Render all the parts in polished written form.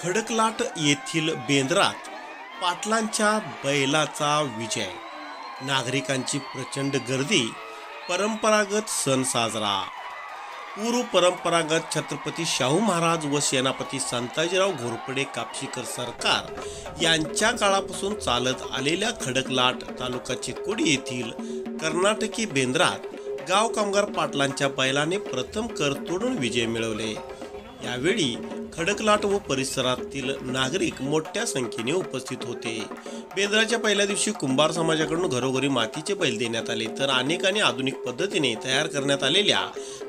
खडकलाट येथील बेंद्रात पाटलांच्या बैलाचा विजय, नागरिकांची प्रचंड गर्दी, परंपरागत सण साजरा। पूर्व परंपरागत छत्रपती शाहू महाराज व सेनापती संताजीराव घोरपडे कापशीकर सरकार यांच्या काळापासून चालत आलेल्या खडकलाट तालुका चिकोडी येथील कर्नाटकी बेंद्रात गाव कामगार पाटलांच्या बैलाने प्रथम कर तोडून विजय मिळवले। यावेळी खडकलाट व परिसरातील नागरिक मोठ्या संख्येने उपस्थित होते। बेंद्राच्या पहिल्या दिवशी कुंभार समाजाकडून घरोघरी मातीचे बैल देण्यात आले, तर अनेकांनी आधुनिक पद्धतीने तयार करण्यात आलेल्या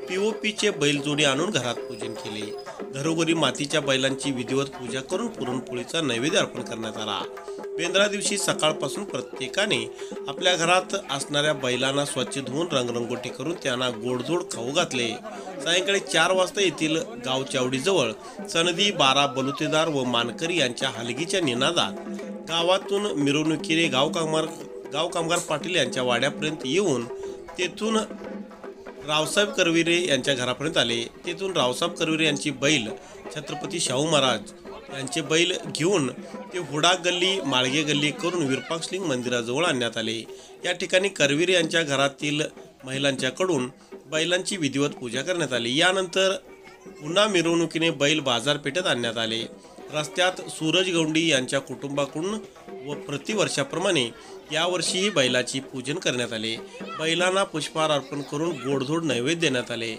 पीओपीचे बैलजोडी आणून घरात पूजन केले। घरोघरी मातीच्या बैलांची विधिवत पूजा करून पुरणपोळीचा नैवेद्य अर्पण करण्यात आला। बेंद्रा दिवशी सकाळपासून प्रत्येकाने आपल्या घरात असणाऱ्या बैलांना स्वच्छ धुवून रंगरंगोटी करून त्यांना गोडधोड खाऊ घातले। सायंकाळी 4 वाजता येथील गावचावडीजवळ सनदी, बारा बलुतेदार व मानकरी यांच्या हलगीच्या निनादात गावातून मिरवणुकीने गाव कामगार पाटील यांच्या वाड्यापर्यंत येऊन तेथून रावसाहेब करविरे यांच्या घरापर्यंत आले। तेथून रावसाहेब करविरे यांची बैल छत्रपती शाहू महाराज यांचे बैल घेऊन ते हुडा गल्ली, माळगे गल्ली करून विरूपाक्षलिंग मंदिराजवळ आणण्यात आले। या ठिकाणी करविरे यांच्या घरातील महिलांच्याकडून बैलांची विधिवत पूजा करण्यात आली। यानंतर पुन्हा मिरवणुकीने बैल बाजारपेठेत आणण्यात आले। रस्त्यात सूरज गौंडी यांच्या कुटुंबाकडून व प्रतिवर्षाप्रमाणे यावर्षीही बैलाची पूजन करण्यात आले। बैलांना पुष्पहार अर्पण करून गोडधोड नैवेद्य देण्यात आले।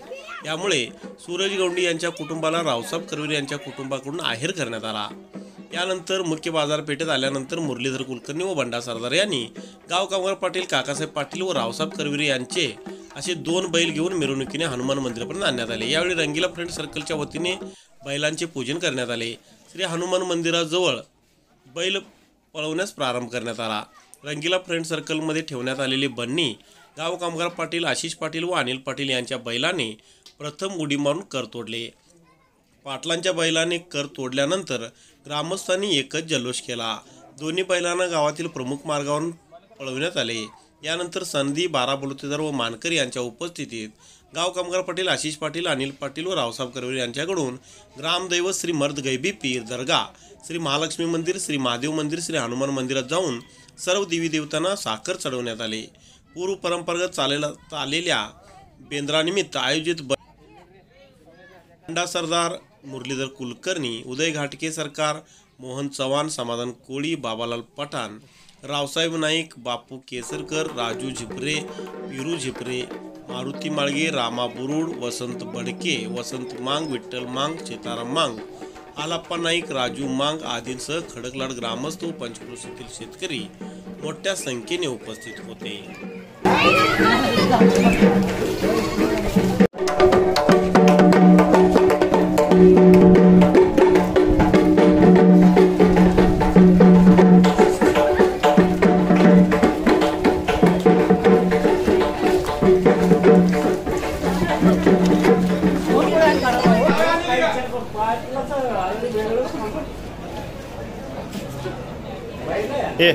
यामुळे सूरज गौंडी यांच्या कुटुंबाला रावसाहेब करविरे यांच्या कुटुंबाकडून आहेर करण्यात आला। यानंतर मुख्य बाजारपेठेत आल्यानंतर मुरलीधर कुलकर्णी व बंडा सरदार यांनी गाव कामगार पाटील, काकासाहेब पाटील व रावसाहेब करविरे यांचे असे 2 बैल घेऊन मिरवणुकीने हनुमान मंदिरापर्यंत आणण्यात आले। यावेळी रंगीला फ्रेंड सर्कलच्या वतीने बैलांचे पूजन करण्यात आले। श्री हनुमान मंदिराजवळ बैल पळवण्यास प्रारंभ करण्यात आला। रंगीला फ्रेंड सर्कलमध्ये ठेवण्यात आलेली बन्नी गाव कामगार पाटील, आशिष पाटील व अनिल पाटील यांच्या बैलाने प्रथम उडी मारून कर तोडले। पाटलांच्या बैलाने कर तोडल्यानंतर ग्रामस्थांनी एकच जल्लोष केला। दोन्ही बैलांना गावातील प्रमुख मार्गावरून पळवण्यात आले। यानंतर सनदी, बारा बलुतेदार व मानकरी यांच्या उपस्थितीत गाव कामगार पाटील, आशिष पाटील, अनिल पाटील व रावसाहेब करविरे यांच्याकडून ग्रामदैवत श्री मर्द गैबी पीर दर्गा, श्री महालक्ष्मी मंदिर, श्री महादेव मंदिर, श्री हनुमान मंदिरात जाऊन सर्व देवी देवतांना साखर चढवण्यात आले। पूर्व परंपरागत चाललेल्या बेंद्रानिमित्त आयोजित बंडा सरदार, मुरलीधर कुलकर्णी, उदय घाटके सरकार, मोहन चव्हाण, समाधान कोळी, बाबालाल पठाण, रावसाहेब नाईक, बापू केसरकर, राजू झिपरे, पिरू झिपरे, मारुती माळगे, रामा बुरुड, वसंत बडके, वसंत मांग, विठ्ठल मांग, सीताराम मांग, आलाप्पा नाईक, राजू मांग आदींसह खडकलाट ग्रामस्थ व पंचक्रोशीतील शेतकरी मोठ्या संख्येने उपस्थित होते। Yeah.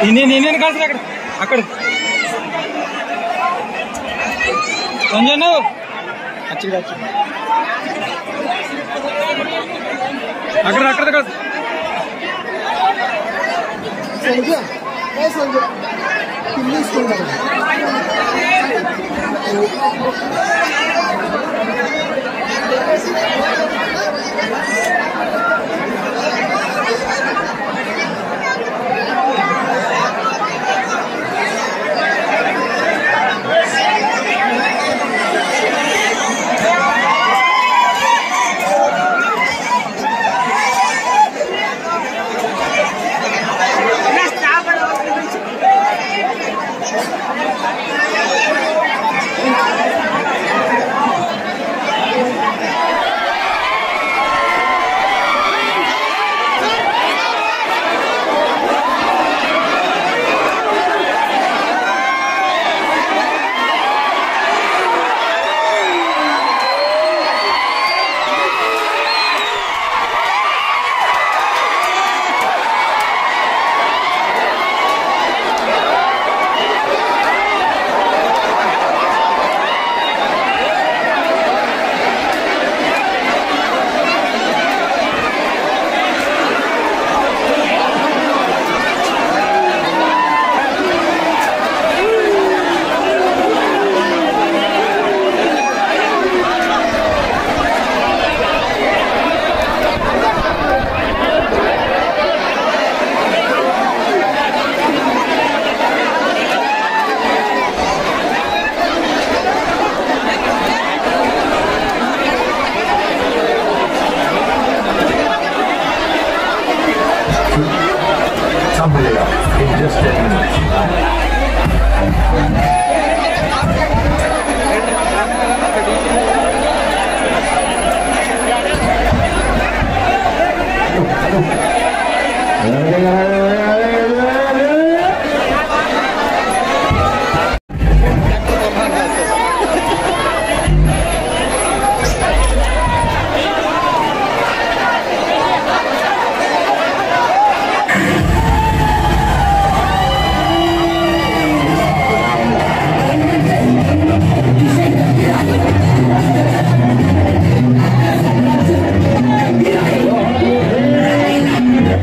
ಇನ್ನೇನು ಕಳ್ಸ್ರಿ ಆ ಕಡೆ ಸಂಜೆನು ಹಚ್ಚಿಗೆ ಹಚ್ಚಿ ಆ ಕಡೆ ಕಳ್ಸಿ ಸಂಜೆ ಇಲ್ಲಿ just 10 minutes. Hello.